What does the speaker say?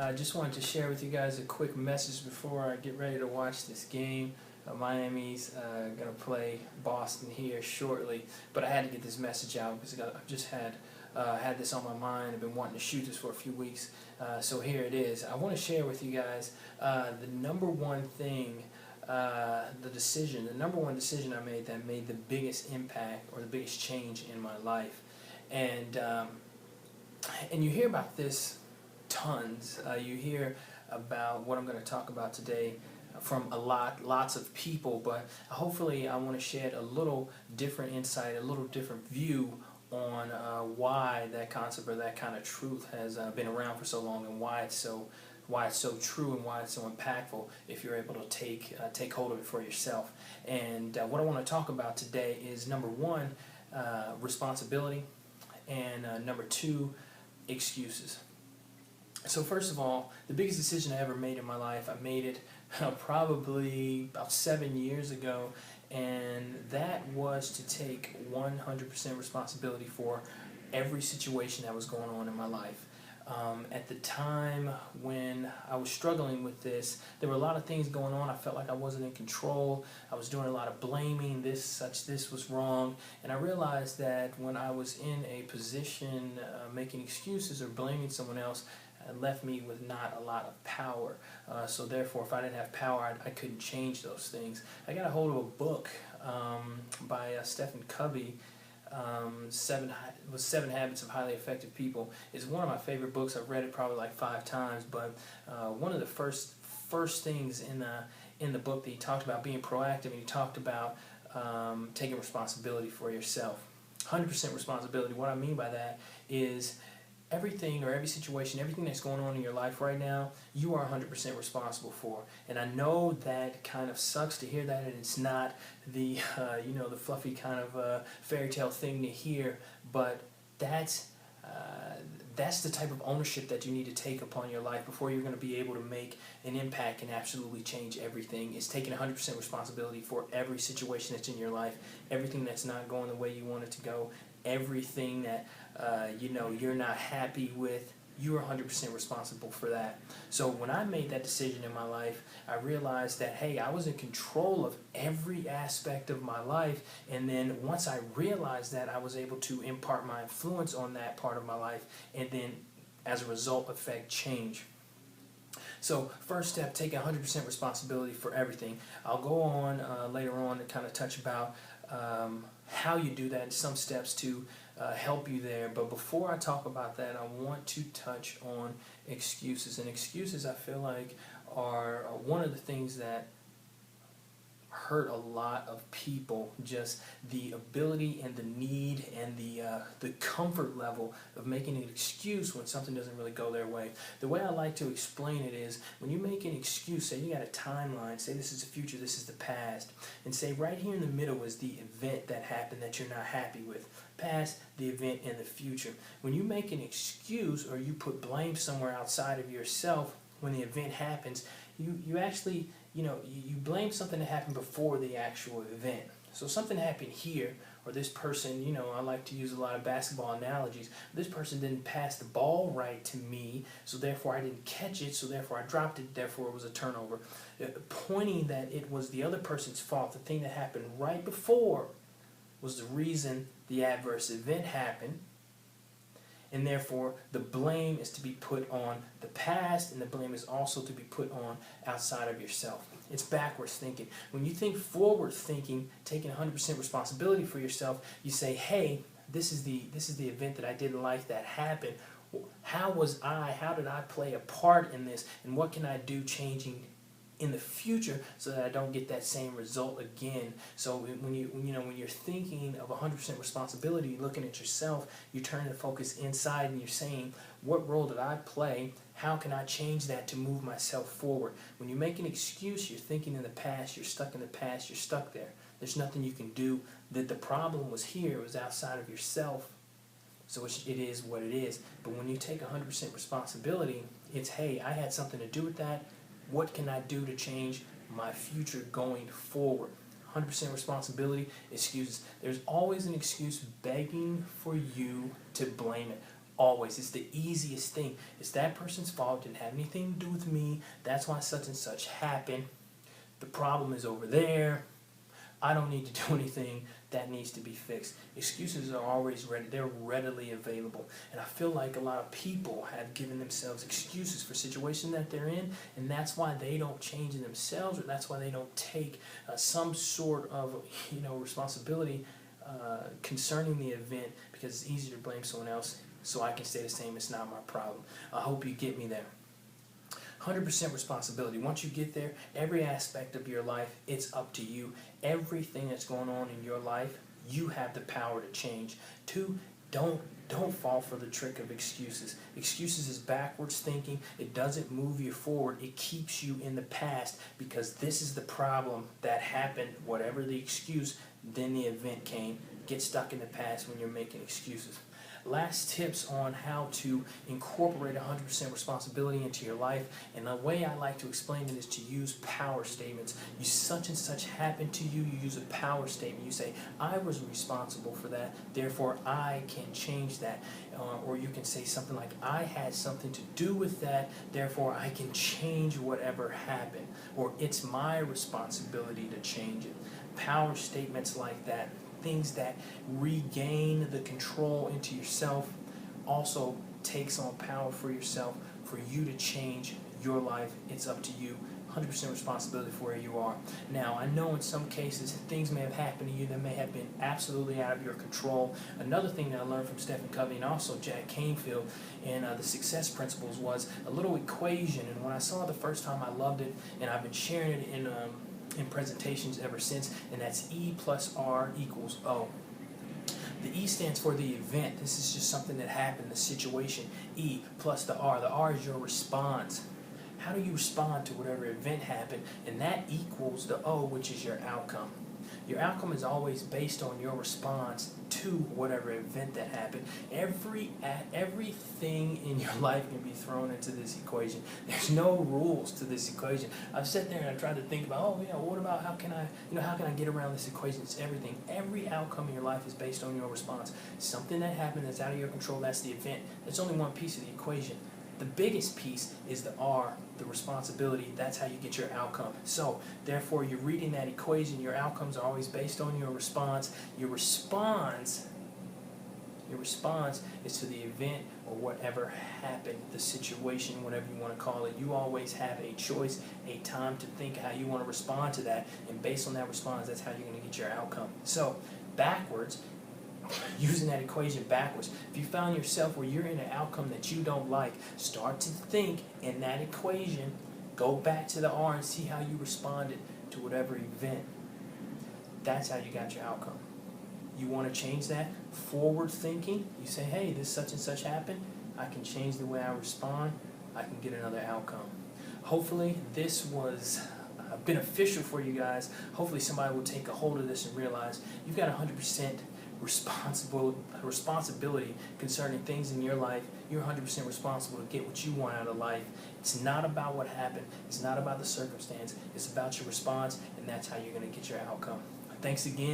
I just wanted to share with you guys a quick message before I get ready to watch this game. Miami's going to play Boston here shortly, but I had to get this message out because I've just had this on my mind. I've been wanting to shoot this for a few weeks, so here it is. I want to share with you guys the number one thing, the number one decision I made that made the biggest impact or the biggest change in my life. And you hear about this tons. You hear about what I'm going to talk about today from lots of people, but hopefully I want to shed a little different insight, a little different view on why that concept or that kind of truth has been around for so long, and why it's so true and why it's so impactful if you're able to take hold of it for yourself. And what I want to talk about today is number one, responsibility, and number two, excuses. So first of all, the biggest decision I ever made in my life, I made it probably about 7 years ago, and that was to take 100% responsibility for every situation that was going on in my life. At the time when I was struggling with this, there were a lot of things going on. I felt like I wasn't in control. I was doing a lot of blaming, this was wrong. And I realized that when I was in a position making excuses or blaming someone else, it left me with not a lot of power. So therefore, if I didn't have power, I couldn't change those things. I got a hold of a book by Stephen Covey, Seven Habits of Highly Effective People. It's one of my favorite books. I've read it probably like 5 times, but one of the first things in the book that he talked about being proactive, and he talked about taking responsibility for yourself. 100% responsibility. What I mean by that is everything or every situation, everything that's going on in your life right now, you are 100% responsible for. And I know that kind of sucks to hear that, and it's not the the fluffy kind of fairy tale thing to hear, but that's the type of ownership that you need to take upon your life before you're going to be able to make an impact and absolutely change everything. Is taking 100% responsibility for every situation that's in your life, everything that's not going the way you want it to go, everything that you're not happy with. You're 100% responsible for that. So when I made that decision in my life, I realized that, hey, I was in control of every aspect of my life. And then once I realized that, I was able to impart my influence on that part of my life, and then as a result affect change. So first step, taking 100% responsibility for everything. I'll go on later on to kind of touch about how you do that, some steps to help you there. But before I talk about that, I want to touch on excuses. And excuses, I feel like, are one of the things that hurt a lot of people. Just the ability and the need and the comfort level of making an excuse when something doesn't really go their way. The way I like to explain it is, when you make an excuse, say you got a timeline, say this is the future, this is the past, and say right here in the middle is the event that happened that you're not happy with. Past, the event, and the future. When you make an excuse or you put blame somewhere outside of yourself when the event happens, you actually you blame something that happened before the actual event. So something happened here, or this person, I like to use a lot of basketball analogies. This person didn't pass the ball right to me, so therefore I didn't catch it, so therefore I dropped it, therefore it was a turnover. Pointing that it was the other person's fault. The thing that happened right before was the reason the adverse event happened. And therefore, the blame is to be put on the past, and the blame is also to be put on outside of yourself. It's backwards thinking. When you think forward thinking, taking 100% responsibility for yourself, you say, hey, this is the event that I didn't like that happened. How did I play a part in this? And what can I do changing in the future so that I don't get that same result again? So when you're thinking of 100% responsibility, you're looking at yourself, you're turning the focus inside, and you're saying, what role did I play? How can I change that to move myself forward? When you make an excuse, you're thinking in the past, you're stuck in the past, you're stuck there. There's nothing you can do. That the problem was here, it was outside of yourself. So it is what it is. But when you take 100% responsibility, it's, hey, I had something to do with that. What can I do to change my future going forward? 100% responsibility, excuses. There's always an excuse begging for you to blame it. Always. It's the easiest thing. It's that person's fault. Didn't have anything to do with me. That's why such and such happened. The problem is over there. I don't need to do anything. That needs to be fixed. Excuses are always ready. They're readily available. And I feel like a lot of people have given themselves excuses for situations that they're in, and that's why they don't change in themselves, or that's why they don't take some sort of responsibility concerning the event, because it's easier to blame someone else so I can stay the same. It's not my problem. I hope you get me there. 100% responsibility. Once you get there, every aspect of your life, it's up to you. Everything that's going on in your life, you have the power to change. 2, don't fall for the trick of excuses. Excuses is backwards thinking. It doesn't move you forward. It keeps you in the past, because this is the problem that happened, whatever the excuse, then the event came. Get stuck in the past when you're making excuses. Last tips on how to incorporate 100% responsibility into your life, and the way I like to explain it is to use power statements. You such and such happened to you, you use a power statement. You say, I was responsible for that, therefore I can change that. Or you can say something like, I had something to do with that, therefore I can change whatever happened. Or it's my responsibility to change it. Power statements like that, things that regain the control into yourself, also takes on power for yourself, for you to change your life. It's up to you. 100% responsibility for where you are. Now, I know in some cases things may have happened to you that may have been absolutely out of your control. Another thing that I learned from Stephen Covey and also Jack Canfield in the Success Principles was a little equation, and when I saw it the first time, I loved it, and I've been sharing it in presentations ever since, and that's E+R equals O. The E stands for the event. This is just something that happened, the situation. E plus the R. The R is your response. How do you respond to whatever event happened? And that equals the O, which is your outcome. Your outcome is always based on your response to whatever event that happened. Everything in your life can be thrown into this equation. There's no rules to this equation. I've sat there and I tried to think about, what about how can I get around this equation? It's everything. Every outcome in your life is based on your response. Something that happened that's out of your control, that's the event. That's only one piece of the equation. The biggest piece is the R, the responsibility. That's how you get your outcome. So, therefore, you're reading that equation. Your outcomes are always based on your response. Your response is to the event or whatever happened, the situation, whatever you want to call it. You always have a choice, a time to think how you want to respond to that. And based on that response, that's how you're going to get your outcome. So, backwards, using that equation backwards. If you found yourself where you're in an outcome that you don't like, start to think in that equation, go back to the R and see how you responded to whatever event. That's how you got your outcome. You want to change that? Forward thinking. You say, hey, this such and such happened. I can change the way I respond. I can get another outcome. Hopefully this was beneficial for you guys. Hopefully somebody will take a hold of this and realize you've got 100% responsibility concerning things in your life. You're 100% responsible to get what you want out of life. It's not about what happened. It's not about the circumstance. It's about your response, and that's how you're going to get your outcome. Thanks again.